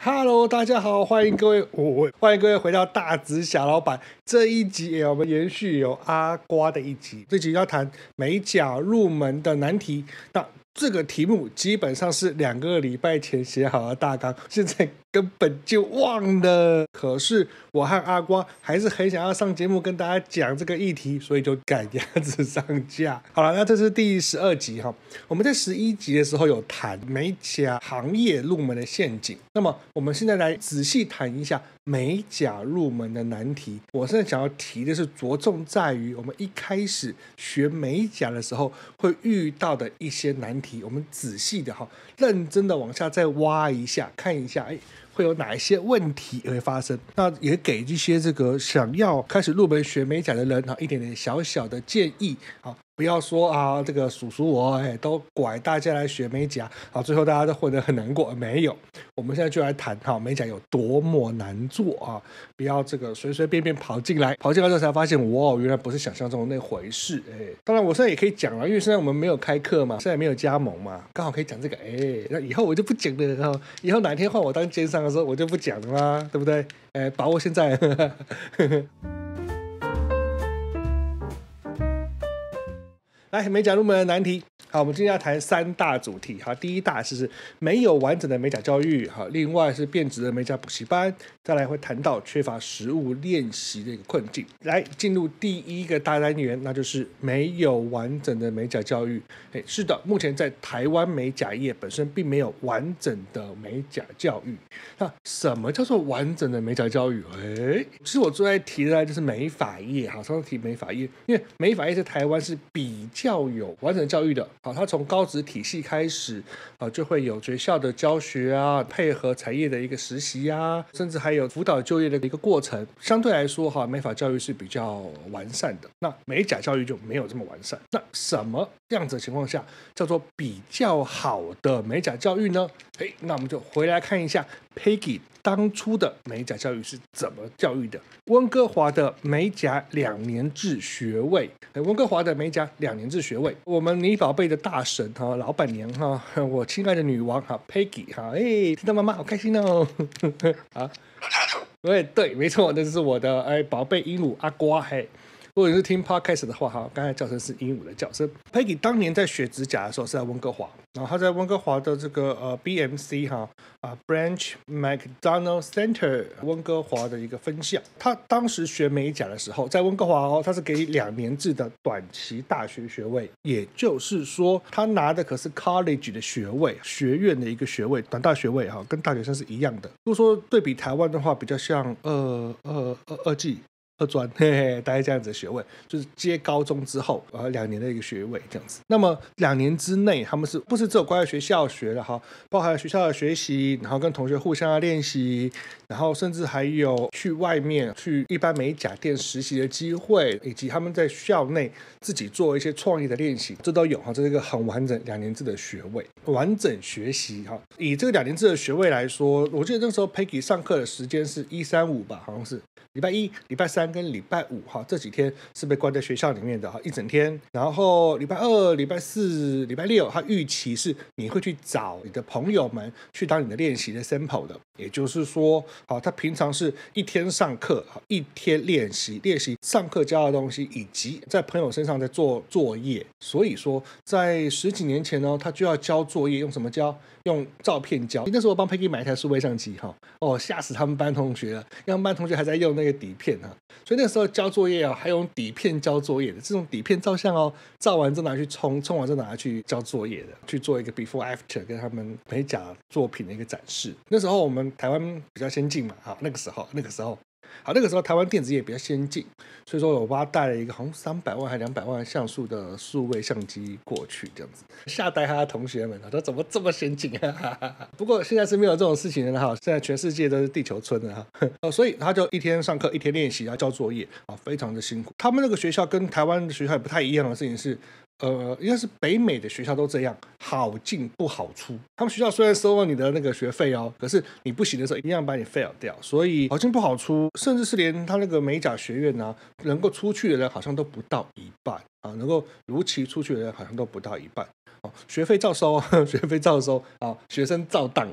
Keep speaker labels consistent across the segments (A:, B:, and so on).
A: Hello， 大家好，欢迎各位回到大直小老板这一集，我们延续有阿瓜的一集，这集要谈美甲入门的难题。那这个题目基本上是2个礼拜前写好的大纲，现在根本就忘了。可是我和阿瓜还是很想要上节目跟大家讲这个议题，所以就赶鸭子上架。好了，那这是第12集哈。我们在11集的时候有谈美甲行业入门的陷阱，那么我们现在来仔细谈一下美甲入门的难题。我现在想要提的是着重在于我们一开始学美甲的时候会遇到的一些难题，我们仔细的认真的往下再挖一下，看一下会有哪一些问题会发生。那也给一些这个想要开始入门学美甲的人一点点小小的建议。不要说这个叔叔我都拐大家来学美甲，最后大家都混得很难过。没有，我们现在就来谈美甲有多么难做不要这个随随便便跑进来之后才发现哇，原来不是想象中的那回事。当然我现在也可以讲了，因为现在我们没有开课嘛，现在没有加盟嘛，刚好可以讲这个。那以后我就不讲了，以后哪天换我当奸商的时候我就不讲了嘛，对不对？把握现在。来，美甲入门的难题。好，我们今天要谈3大主题。第一大是没有完整的美甲教育，另外是变质的美甲补习班，再来会谈到缺乏实务练习的一个困境。来进入第一个大单元，那就是没有完整的美甲教育。是的，目前在台湾美甲业本身并没有完整的美甲教育。那什么叫做完整的美甲教育？其实我最爱提的就是美发业。常常提美发业，因为美发业在台湾是比较有完整的教育的。它从高职体系开始就会有学校的教学配合产业的一个实习甚至还有辅导就业的一个过程。相对来说美发教育是比较完善的，那美甲教育就没有这么完善。那什么样子的情况下叫做比较好的美甲教育呢？那我们就回来看一下 Peggy 当初的美甲教育是怎么教育的。温哥华的美甲2年制学位，温哥华的美甲2年制学位，我们你宝贝的大神老板娘我亲爱的女王Peggy 听到妈妈好开心哦。对，没错，那就是我的宝贝鹦鹉阿瓜。如果你是听 podcast 的话刚才叫声是鹦鹉的叫声。Peggy 当年在学指甲的时候是在温哥华，然后他在温哥华的这个BMC Branch McDonald Center 温哥华的一个分校。他当时学美甲的时候，在温哥华他是给2年制的短期大学学位，也就是说他拿的可是 college 的学位，学院的一个学位，短大学位跟大学生是一样的。如果说对比台湾的话，比较像二技2专，大概这样子的学位，就是接高中之后2年的一个学位这样子。那么2年之内，他们是不是只有关在学校学的包含学校的学习，然后跟同学互相的练习，然后甚至还有去外面去一般美甲店实习的机会，以及他们在校内自己做一些创意的练习，这都有这是一个很完整2年制的学位，完整学习以这个2年制的学位来说，我记得那时候 Peggy 上课的时间是1、3、5吧，好像是礼拜1、礼拜3跟礼拜5这几天是被关在学校里面的一整天。然后礼拜2、礼拜4、礼拜6，他预期是你会去找你的朋友们去当你的练习的 sample 的，也就是说他平常是1天上课，1天练习上课教的东西，以及在朋友身上在做作业。所以说在10几年前呢，他就要交作业，用什么交？用照片交。那时候我帮 Peggy 买一台数位相机吓死他们班同学了，因为他们班同学还在用那个底片所以那个时候交作业还用底片交作业的，这种底片照相照完再拿去冲完再拿去交作业的，去做一个 before after 跟他们美甲作品的一个展示。那时候我们台湾比较先进嘛那个时候台湾电子业比较先进，所以说我帮他带了一个好像300万还200万像素的数位相机过去，这样子吓呆他的同学们说怎么这么先进不过现在是没有这种事情的现在全世界都是地球村的所以他就1天上课1天练习交作业非常的辛苦。他们那个学校跟台湾的学校也不太一样的事情是应该是北美的学校都这样，好进不好出。他们学校虽然收了你的那个学费可是你不行的时候一样把你 fail 掉，所以好进不好出，甚至是连他那个美甲学院能够出去的人好像都不到一半能够如期出去的人好像都不到一半。学费照收，学费照收啊，学生照当，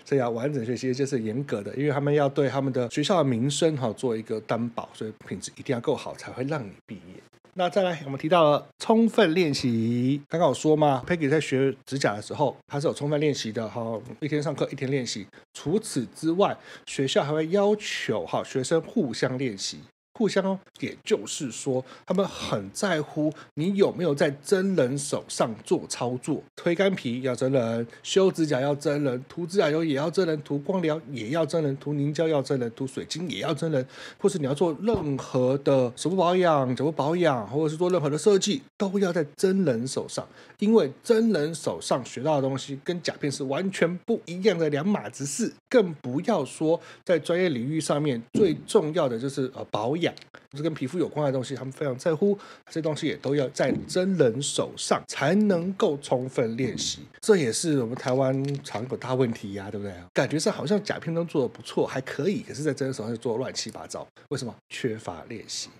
A: 所以完整学习就是严格的，因为他们要对他们的学校的名声做一个担保，所以品质一定要够好才会让你毕业。那再来，我们提到了充分练习。刚刚有说嘛 ，Peggy 在学指甲的时候，他是有充分练习的哈，一天上课，一天练习。除此之外，学校还会要求学生互相练习。互相，也就是说，他们很在乎你有没有在真人手上做操作。推干皮要真人，修指甲要真人，涂指甲油也要真人，涂光疗也要真人，涂凝胶要真人，涂水晶也要真人。或是你要做任何的手部保养、脚部保养，或者是做任何的设计，都要在真人手上，因为真人手上学到的东西跟甲片是完全不一样的两码子事。更不要说在专业领域上面，最重要的就是保养。就是跟皮肤有关的东西，他们非常在乎，这些东西也都要在真人手上才能够充分练习。这也是我们台湾常有大问题呀，对不对？感觉上好像甲片都做得不错，还可以，可是在真人手上就做乱七八糟。为什么？缺乏练习。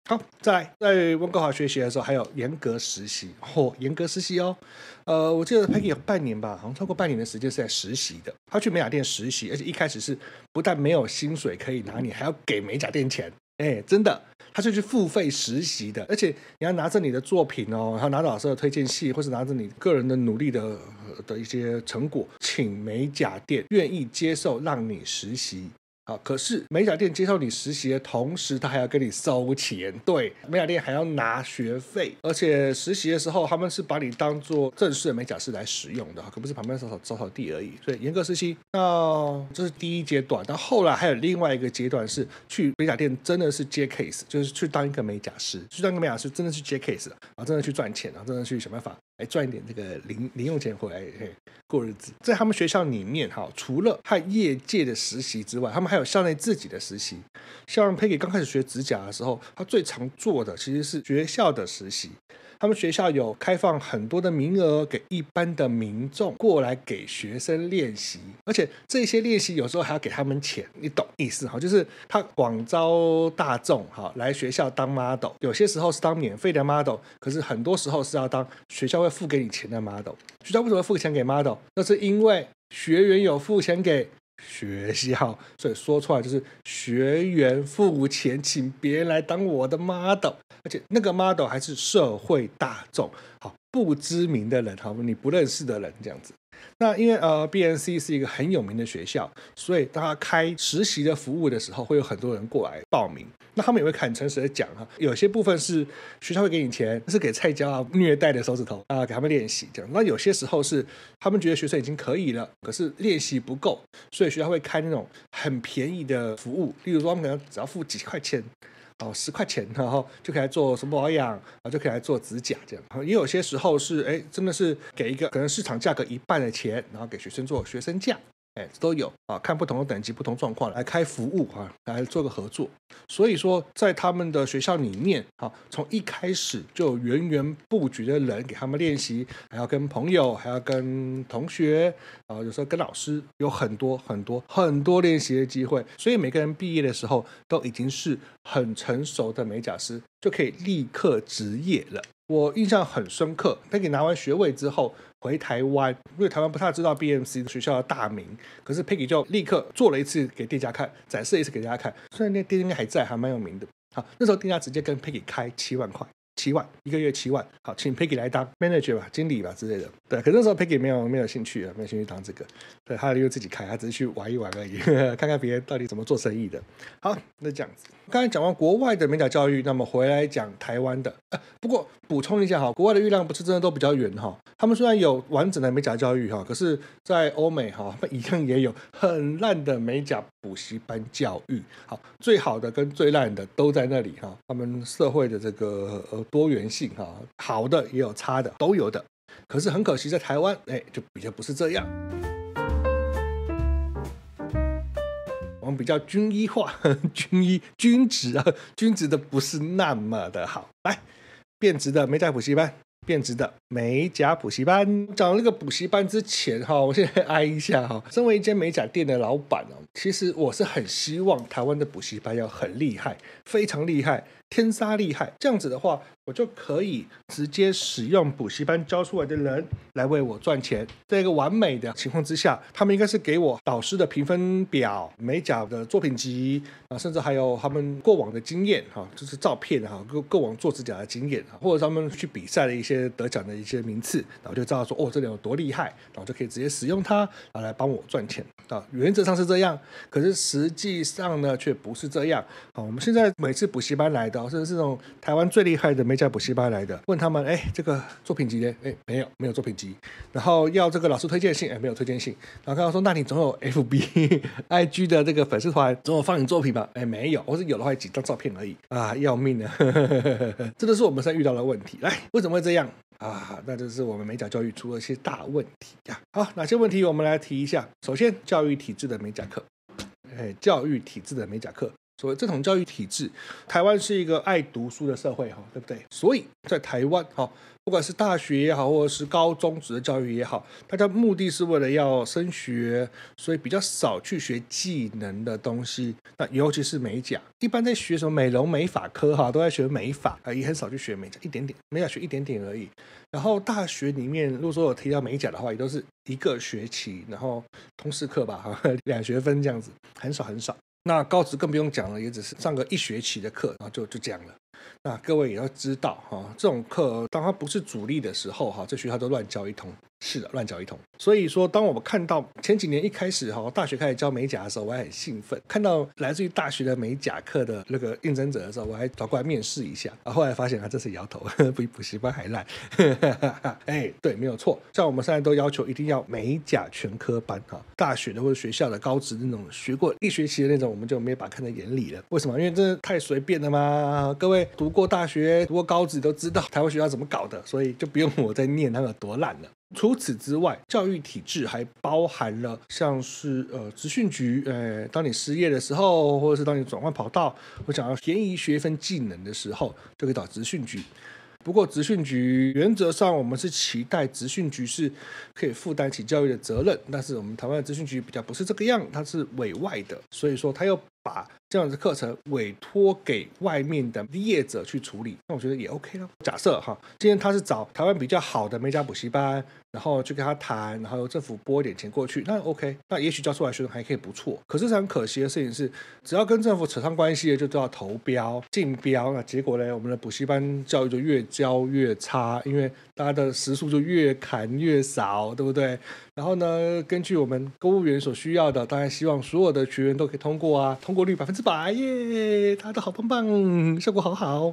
A: 好，再来，在温哥华学习的时候，还有严格实习严格实习哦。我记得 Peggy 有半年吧，好像超过半年的时间是在实习的。他去美甲店实习，而且一开始是不但没有薪水可以拿，你还要给美甲店钱。真的，他就去付费实习的，而且你要拿着你的作品然后拿着老师的推荐信，或是拿着你个人的努力的一些成果，请美甲店愿意接受让你实习。可是美甲店接受你实习的同时，他还要跟你收钱，对，美甲店还要拿学费，而且实习的时候他们是把你当做正式的美甲师来使用的，可不是旁边扫地而已。所以严格实习，那这是第一阶段。但后来还有另外一个阶段是去美甲店真的是接 case， 就是去当一个美甲师，去当一个美甲师真的去接 case， 真的去赚钱，真的去想办法来赚一点这个零用钱回来过日子。在他们学校里面除了和业界的实习之外，他们还有校内自己的实习。像 Peggy 刚开始学指甲的时候，他最常做的其实是学校的实习。他们学校有开放很多的名额给一般的民众过来给学生练习，而且这些练习有时候还要给他们钱，你懂意思就是他广招大众来学校当 model， 有些时候是当免费的 model， 可是很多时候是要当学校会付给你钱的 model。 学校为什么付钱给 model？ 那是因为学员有付钱给学校，所以说出来就是学员付钱请别人来当我的 model， 而且那个 model 还是社会大众，不知名的人，你不认识的人这样子。那因为BNC 是一个很有名的学校，所以当他开实习的服务的时候，会有很多人过来报名。那他们也会很诚实的讲有些部分是学校会给你钱，是给菜椒虐待的手指头给他们练习这样。那有些时候是他们觉得学生已经可以了，可是练习不够，所以学校会开那种很便宜的服务，例如说他们可能只要付几块钱10块钱，然后就可以来做什么保养，就可以来做指甲这样。也有些时候是真的是给一个可能市场价格一半的钱，然后给学生做学生价，都有看不同的等级不同状况来开服务来做个合作。所以说在他们的学校里面从一开始就有源源不绝的人给他们练习，还要跟朋友，还要跟同学有时候跟老师，有很多很多很多练习的机会。所以每个人毕业的时候都已经是很成熟的美甲师，就可以立刻执业了。我印象很深刻，Peggy拿完学位之后回台湾，因为台湾不太知道 BMC 学校的大名，可是 Peggy 就立刻做了一次给店家看，展示了一次给大家看。虽然那店应该还在，还蛮有名的。那时候店家直接跟 Peggy 开7万块，7万一个月7万，请 Peggy 来当 manager 吧，经理吧之类的。对，可是那时候 Peggy 没有兴趣没有兴趣当这个，对，他就自己开，他只是去玩一玩而已，看看别人到底怎么做生意的。好，那这样子，刚才讲完国外的美甲教育，那么回来讲台湾的。不过补充一下国外的月亮不是真的都比较圆他们虽然有完整的美甲教育可是在欧美他们一样也有很烂的美甲补习班教育。最好的跟最烂的都在那里他们社会的这个多元性好的也有差的，都有的。可是很可惜在台湾就比较不是这样，我们比较均一化，均值的不是那么的好。来，变质的美甲补习班，变质的美甲补习班。讲那个补习班之前我现在挨一下身为一间美甲店的老板其实我是很希望台湾的补习班要很厉害，非常厉害，天杀厉害，这样子的话我就可以直接使用补习班教出来的人来为我赚钱。在一个完美的情况之下，他们应该是给我导师的评分表、美甲的作品集甚至还有他们过往的经验就是照片过往做指甲的经验或者他们去比赛的一些得奖的一些名次，然后就知道说这里有多厉害，然后就可以直接使用它然后来帮我赚钱原则上是这样，可是实际上呢却不是这样我们现在每次补习班来的甚至是那种台湾最厉害的美甲补习班来的，问他们这个作品集呢没有作品集，然后要这个老师推荐信没有推荐信，然后跟他说那你总有 FB IG 的这个粉丝团总有放你作品吧没有，或是有的话几张照片而已要命了这都是我们现在遇到的问题。来，为什么会这样那就是我们美甲教育出了一些大问题好，哪些问题我们来提一下。首先，教育体制的美甲课教育体制的美甲课，所谓这种教育体制，台湾是一个爱读书的社会对不对？所以在台湾不管是大学也好，或者是高中职的教育也好，大家目的是为了要升学，所以比较少去学技能的东西。那尤其是美甲，一般在学什么美容美发科都在学美发也很少去学美甲，一点点，美甲学一点点而已。然后大学里面如果说有提到美甲的话，也都是一个学期，然后通识课吧2学分这样子，很少很少。那高职更不用讲了，也只是上个1学期的课，然后就这样了。那各位也要知道这种课当它不是主力的时候这学校都乱教一通，是的，乱教一通。所以说当我们看到前几年一开始大学开始教美甲的时候，我还很兴奋，看到来自于大学的美甲课的那个应征者的时候，我还找过来面试一下后来发现这是摇头比补习班还烂对，没有错，像我们现在都要求一定要美甲全科班大学的或者学校的高职那种学过1学期的那种，我们就没有把它看在眼里了。为什么？因为真的太随便了嘛。各位读过大学读过高职都知道台湾学校怎么搞的，所以就不用我再念它有多烂了。除此之外，教育体制还包含了像是职训局当你失业的时候，或者是当你转换跑道或想要便宜学分技能的时候，就可以找职训局。不过职训局原则上我们是期待职训局是可以负担起教育的责任，但是我们台湾的职训局比较不是这个样，它是委外的，所以说它又把这样的课程委托给外面的业者去处理，那我觉得也 OK 了。假设今天他是找台湾比较好的美甲补习班，然后去跟他谈，然后由政府拨一点钱过去，那 OK， 那也许教出来学生还可以不错。可是很可惜的事情是，只要跟政府扯上关系的就都要投标竞标，那结果呢，我们的补习班教育就越教越差，因为大家的时数就越砍越少，对不对？然后呢，根据我们公务员所需要的，当然希望所有的学员都可以通过通过率100%耶，大家都好棒棒，效果好好，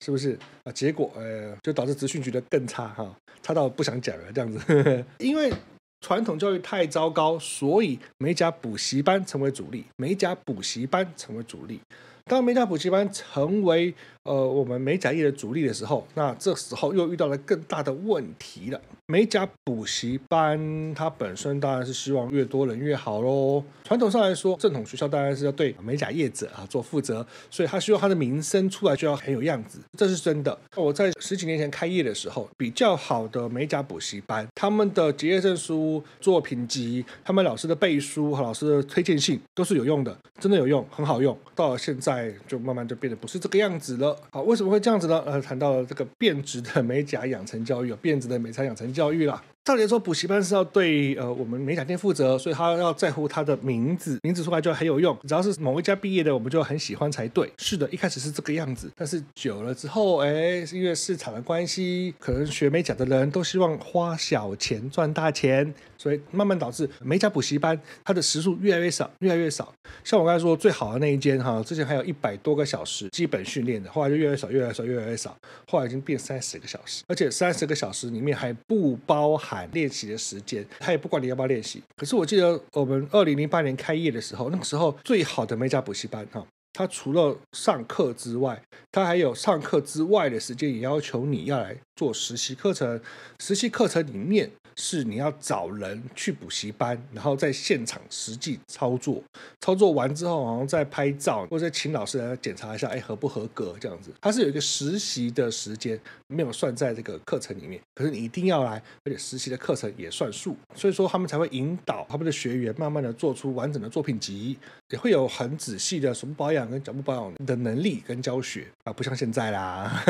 A: 是不是结果就导致职训局的更差差到不想讲了这样子因为传统教育太糟糕，所以美甲补习班成为主力，美甲补习班成为主力。当美甲补习班成为我们美甲业的主力的时候，那这时候又遇到了更大的问题了。美甲补习班它本身当然是希望越多人越好咯，传统上来说，正统学校当然是要对美甲业者做负责，所以他希望他的名声出来就要很有样子，这是真的。我在10几年前开业的时候，比较好的美甲补习班，他们的结业证书、作品集、他们老师的背书和老师的推荐信都是有用的，真的有用，很好用。到了现在就慢慢就变得不是这个样子了。好，为什么会这样子呢？谈到了这个变质的美甲养成教育，变质的美甲养成教育啦。照理说补习班是要对我们美甲店负责，所以他要在乎他的名字出来就很有用，只要是某一家毕业的我们就很喜欢才对。是的，一开始是这个样子，但是久了之后因为市场的关系，可能学美甲的人都希望花小钱赚大钱，所以慢慢导致美甲补习班它的时数越来越少越来越少。像我刚才说最好的那一间之前还有100多个小时基本训练的，后来就越来越少越来越少越来越少，后来已经变30个小时，而且30个小时里面还不包含练习的时间，他也不管你要不要练习。可是我记得我们2008年开业的时候，那个时候最好的美甲补习班他除了上课之外，他还有上课之外的时间也要求你要来做实习课程。实习课程里面是你要找人去补习班，然后在现场实际操作完之后，好像再拍照，或者请老师来检查一下，合不合格这样子。它是有一个实习的时间，没有算在这个课程里面，可是你一定要来，而且实习的课程也算数，所以说他们才会引导他们的学员慢慢的做出完整的作品集，也会有很仔细的手部保养跟脚部保养的能力跟教学不像现在啦。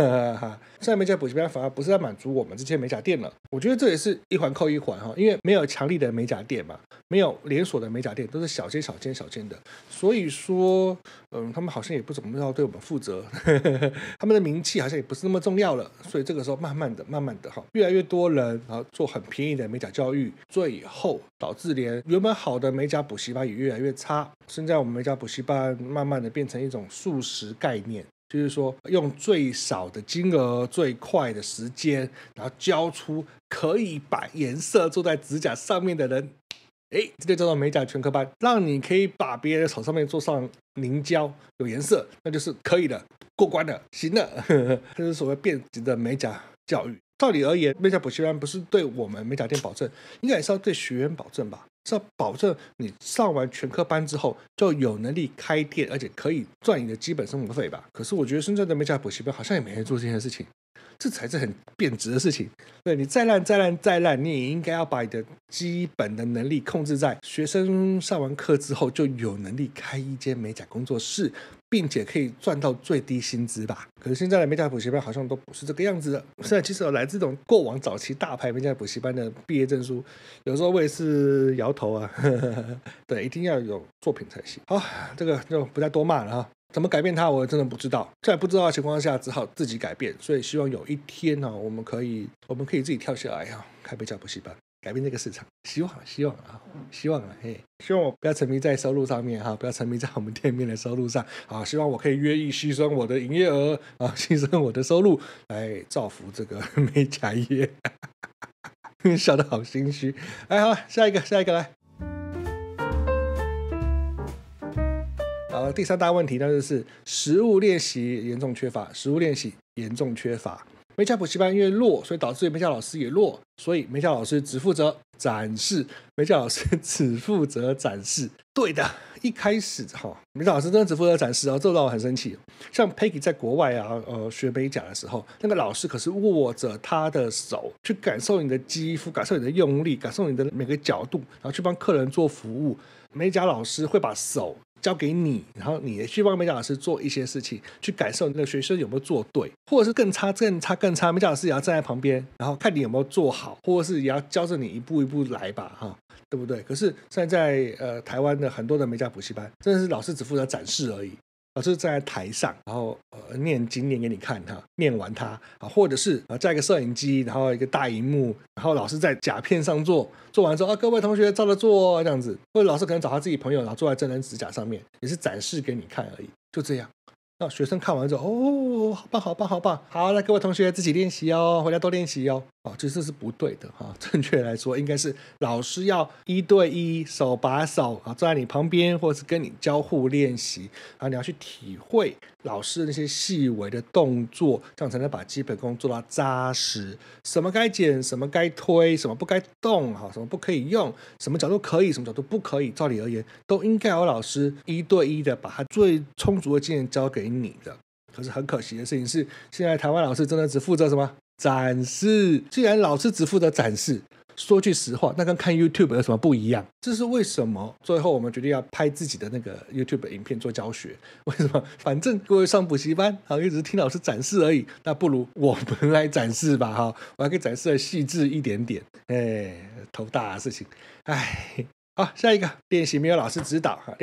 A: 现在美甲补习班反而不是在满足我们这些美甲店了，我觉得这也是一环扣一环因为没有强力的美甲店嘛，没有连锁的美甲店，都是小间的，所以说他们好像也不怎么要对我们负责他们的名气好像也不是那么重要了，所以这个时候慢慢的越来越多人做很便宜的美甲教育，最后导致连原本好的美甲补习班也越来越差。现在我们美甲补习班慢慢的变成一种速食概念，就是说用最少的金额最快的时间，然后教出可以把颜色做在指甲上面的人，这就叫做美甲全科班，让你可以把别人的手上面做上凝胶有颜色，那就是可以了，过关了，行了这是所谓变质的美甲教育。道理而言，美甲补习班不是对我们美甲店保证，应该也是要对学员保证吧，是要保证你上完全科班之后就有能力开店，而且可以赚你的基本生活费吧。可是我觉得现在的美甲补习班好像也没人做这件事情，这才是很变质的事情。对，你再烂，你也应该要把你的基本的能力控制在学生上完课之后就有能力开一间美甲工作室，并且可以赚到最低薪资吧。可是现在的美甲补习班好像都不是这个样子的。现在其实有来自这种过往早期大牌美甲补习班的毕业证书，有时候我也是摇头啊对，一定要有作品才行。好，这个就不再多骂了怎么改变它我真的不知道，在不知道的情况下只好自己改变，所以希望有一天我们可以自己跳下来开美甲补习班，改变这个市场。希望希望我不要沉迷在收入上面不要沉迷在我们店面的收入上希望我可以愿意牺牲我的营业额牺牲我的收入来造福这个美甲业笑得好心虚。好，下一个来。第三大问题呢，就是实务练习严重缺乏。美甲补习班因为弱，所以导致美甲老师也弱，所以美甲老师只负责展示。对的，一开始美甲老师真的只负责展示这让我很生气。像 Peggy 在国外学美甲的时候，那个老师可是握着他的手去感受你的肌肤，感受你的用力，感受你的每个角度，然后去帮客人做服务。美甲老师会把手交给你，然后你也去帮美甲老师做一些事情，去感受你的学生有没有做对，或者是更差，美甲老师也要站在旁边，然后看你有没有做好，或者是也要教着你一步一步来吧对不对？可是现在台湾的很多的美甲补习班，真的是老师只负责展示而已，老师站在台上，然后念经念给你看念完它或者是架一个摄影机，然后一个大荧幕，然后老师在甲片上做完之后各位同学照着做这样子，或者老师可能找他自己朋友，然后坐在真人指甲上面，也是展示给你看而已，就这样。那学生看完之后好棒，好，那各位同学自己练习回家多练习其实这是不对的正确来说应该是老师要1对1手把手坐在你旁边，或者是跟你交互练习你要去体会老师的那些细微的动作，这样才能把基本功做到扎实。什么该剪，什么该推，什么不该动什么不可以用，什么角度可以，什么角度不可以，照理而言都应该有老师1对1的把他最充足的经验交给你的。可是很可惜的事情是，现在台湾老师真的只负责什么展示。既然老师只负责展示，说句实话，那跟看 YouTube 有什么不一样？这是为什么最后我们决定要拍自己的那个 YouTube 影片做教学。为什么？反正各位上补习班也只是听老师展示而已，那不如我们来展示吧我还可以展示的细致一点点。头大的事情。好，下一个练习没有老师指导像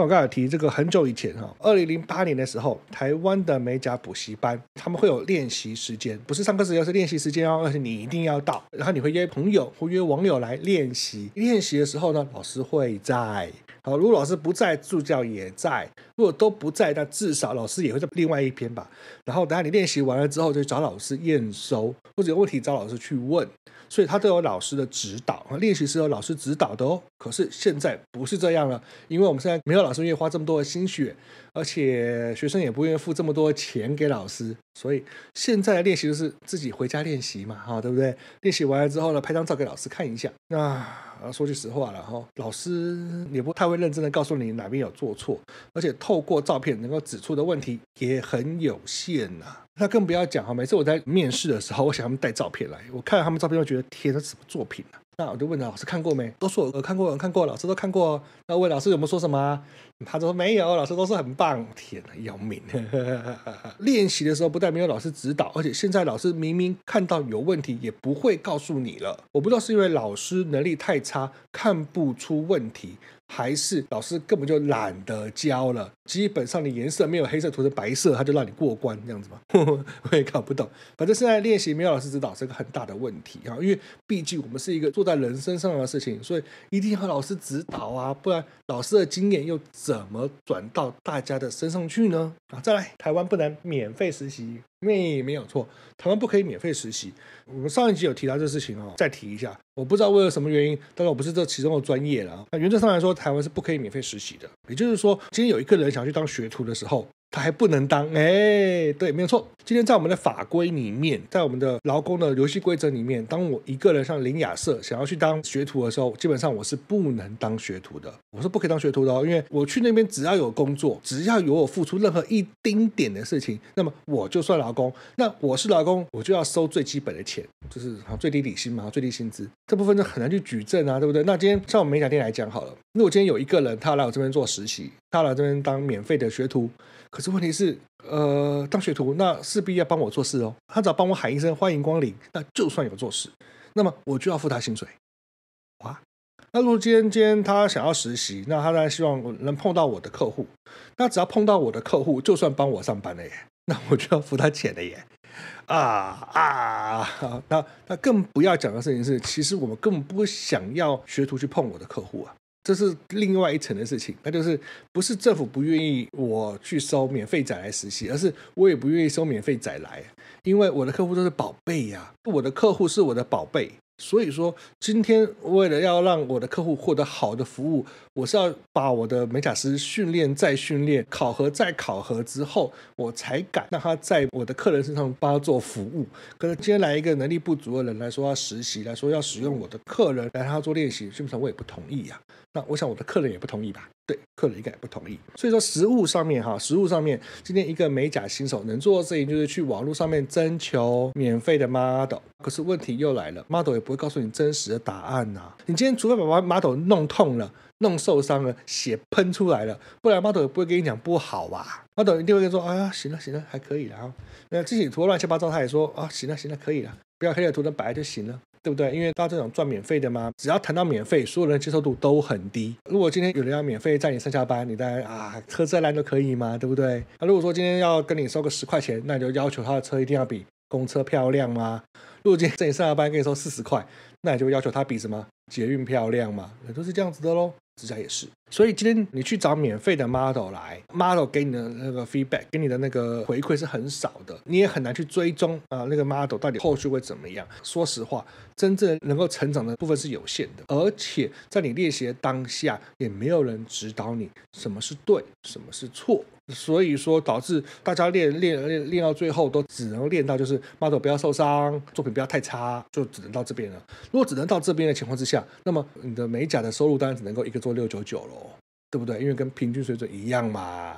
A: 我刚才有提这个很久以前2008年的时候，台湾的美甲补习班他们会有练习时间，不是上课时间，是练习时间而且你一定要到，然后你会约朋友或约网友来练习的时候呢，老师会在好，如果老师不在，助教也在；如果都不在，那至少老师也会在另外一边吧。然后等下你练习完了之后，就找老师验收，或者有问题找老师去问。所以他都有老师的指导，练习是有老师指导的哦。可是现在不是这样了，因为我们现在没有老师愿意花这么多的心血，而且学生也不愿意付这么多钱给老师，所以现在的练习就是自己回家练习嘛，对不对？练习完了之后呢，拍张照给老师看一下。那说句实话了，老师也不太会认真的告诉你哪边有做错，而且透过照片能够指出的问题也很有限啊。那更不要讲每次我在面试的时候，我想他们带照片来，我看了他们照片，就觉得天，这什么作品啊？那我就问老师看过没？都说我看过，老师都看过哦。那问老师有没有说什么他说没有，老师都说很棒。天哪，要命！练习的时候不但没有老师指导，而且现在老师明明看到有问题也不会告诉你了。我不知道是因为老师能力太差看不出问题，还是老师根本就懒得教了，基本上你颜色没有黑色涂成白色，他就让你过关这样子吗？我也搞不懂。反正现在练习没有老师指导是个很大的问题因为毕竟我们是一个做在人身上的事情，所以一定要老师指导啊，不然老师的经验又怎么转到大家的身上去呢？再来，台湾不能免费实习，没有错，台湾不可以免费实习。我们上一集有提到这事情再提一下。我不知道为了什么原因，当然我不是这其中的专业了。那原则上来说，台湾是不可以免费实习的。也就是说，今天有一个人想去当学徒的时候，他还不能当。对，没有错。今天在我们的法规里面，在我们的劳工的游戏规则里面，当我一个人像林亚瑟想要去当学徒的时候，基本上我是不能当学徒的。我是不可以当学徒的因为我去那边只要有工作，只要有我付出任何一丁点的事情，那么我就算劳工。那我是劳工，我就要收最基本的钱，就是最低底薪嘛，最低薪资。这部分就很难去举证对不对？那今天像我们美甲店来讲好了，如果今天有一个人他来我这边做实习，他来这边当免费的学徒，可是问题是当学徒那势必要帮我做事他只要帮我喊一声欢迎光临，那就算有做事，那么我就要付他薪水。那如果今天他想要实习，那他当然希望我能碰到我的客户，那只要碰到我的客户，就算帮我上班了耶，那我就要付他钱了耶。那更不要讲的事情是，其实我们根本不想要学徒去碰我的客户这是另外一层的事情，那就是不是政府不愿意我去收免费仔来实习，而是我也不愿意收免费仔来，因为我的客户都是宝贝我的客户是我的宝贝。所以说今天为了要让我的客户获得好的服务，我是要把我的美甲师训练再训练，考核再考核之后，我才敢让他在我的客人身上帮他做服务。可能今天来一个能力不足的人来说要实习，来说要使用我的客人来让他做练习，基本上我也不同意那我想我的客人也不同意吧？对，客人应该也不同意。所以说实务上面今天一个美甲新手能做的事情就是去网络上面征求免费的 model。可是问题又来了， model 也不会告诉你真实的答案你今天除非把 model 弄痛了，弄受伤了，血喷出来了，不然 model 也不会跟你讲不好吧。 model 一定会跟你说行了还可以了那自己涂乱七八糟他也说行了可以了，不要黑的涂成白就行了，对不对？因为大家这种赚免费的嘛，只要谈到免费，所有人接受度都很低。如果今天有人要免费载你上下班，你当然车再烂都可以嘛，对不对？如果说今天要跟你收个10块钱，那你就要求他的车一定要比公车漂亮吗？如果今天载你上下班跟你收40块，那你就要求他比什么捷运漂亮嘛？都是这样子的咯。指甲也是。所以今天你去找免费的 model 来 ，model 给你的那个 feedback， 给你的那个回馈是很少的，你也很难去追踪那个 model 到底后续会怎么样。说实话，真正能够成长的部分是有限的，而且在你练习的当下，也没有人指导你什么是对，什么是错。所以说导致大家练到最后都只能练到就是 model 不要受伤，作品不要太差，就只能到这边了。如果只能到这边的情况之下，那么你的美甲的收入当然只能够一个做699咯，对不对？因为跟平均水准一样嘛。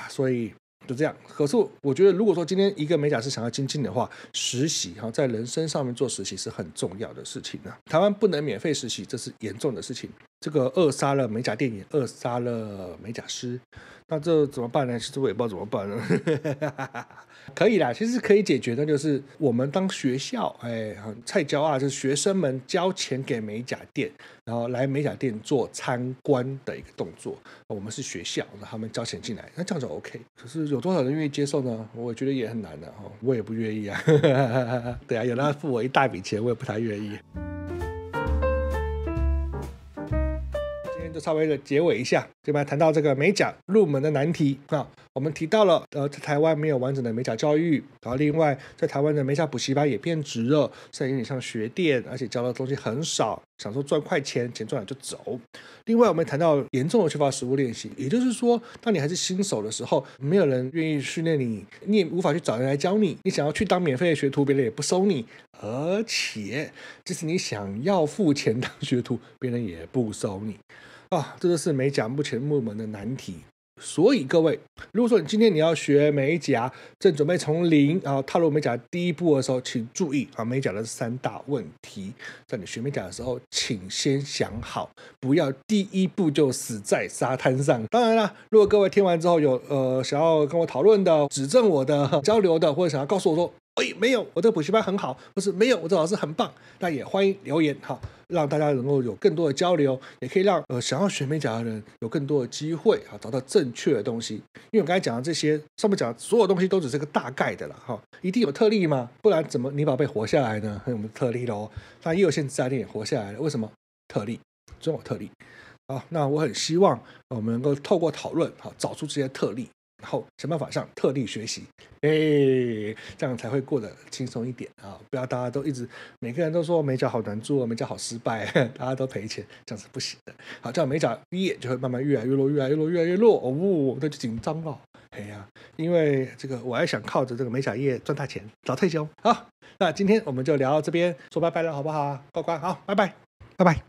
A: 所以就这样。可是我觉得如果说今天一个美甲师想要精进的话，实习在人生上面做实习是很重要的事情台湾不能免费实习，这是严重的事情，这个扼杀了美甲店，也扼杀了美甲师。那这怎么办呢？其实我也不知道怎么办呢。可以啦，其实可以解决的，就是我们当学校菜椒就是学生们交钱给美甲店，然后来美甲店做参观的一个动作。我们是学校，那他们交钱进来，那这样就 OK。可是有多少人愿意接受呢？我觉得也很难我也不愿意对有人付我一大笔钱，我也不太愿意。就稍微的结尾一下，这边谈到这个美甲入门的难题啊。我们提到了在台湾没有完整的美甲教育，然后另外在台湾的美甲补习班也变质了，现在有点像学店，而且教的东西很少，想说赚快钱，钱赚了就走。另外我们谈到严重的缺乏实务练习，也就是说当你还是新手的时候，没有人愿意训练你，你也无法去找人来教你，你想要去当免费的学徒，别人也不收你，而且即使你想要付钱当学徒，别人也不收你啊，这就是美甲目前入门的难题。所以各位，如果说你今天你要学美甲，正准备从零然后踏入美甲第一步的时候，请注意啊，美甲的3大问题，在你学美甲的时候，请先想好，不要第一步就死在沙滩上。当然啦，如果各位听完之后有想要跟我讨论的、指正我的、交流的，或者想要告诉我说，没有，我这个补习班很好，或是没有，我这老师很棒，那也欢迎留言哈，让大家能够有更多的交流，也可以让想要学美甲的人有更多的机会啊，找到正确的东西。因为我刚才讲的这些，上面讲的所有东西都只是个大概的啦哈，一定有特例吗？不然怎么你宝贝活下来呢？我们特例咯，那也有些自然店也活下来了，为什么？特例，总有特例。好，那我很希望我们能够透过讨论，好找出这些特例。然后想办法向特例学习，这样才会过得轻松一点啊！不要大家都一直每个人都说美甲好难做，美甲好失败，大家都赔钱，这样是不行的。好，这样美甲业就会慢慢越来越弱，越来越弱，越来越弱哦，那就紧张了。因为这个我还想靠着这个美甲业赚大钱，早退休。好，那今天我们就聊到这边，说拜拜了，好不好？乖乖，好，拜拜，拜拜。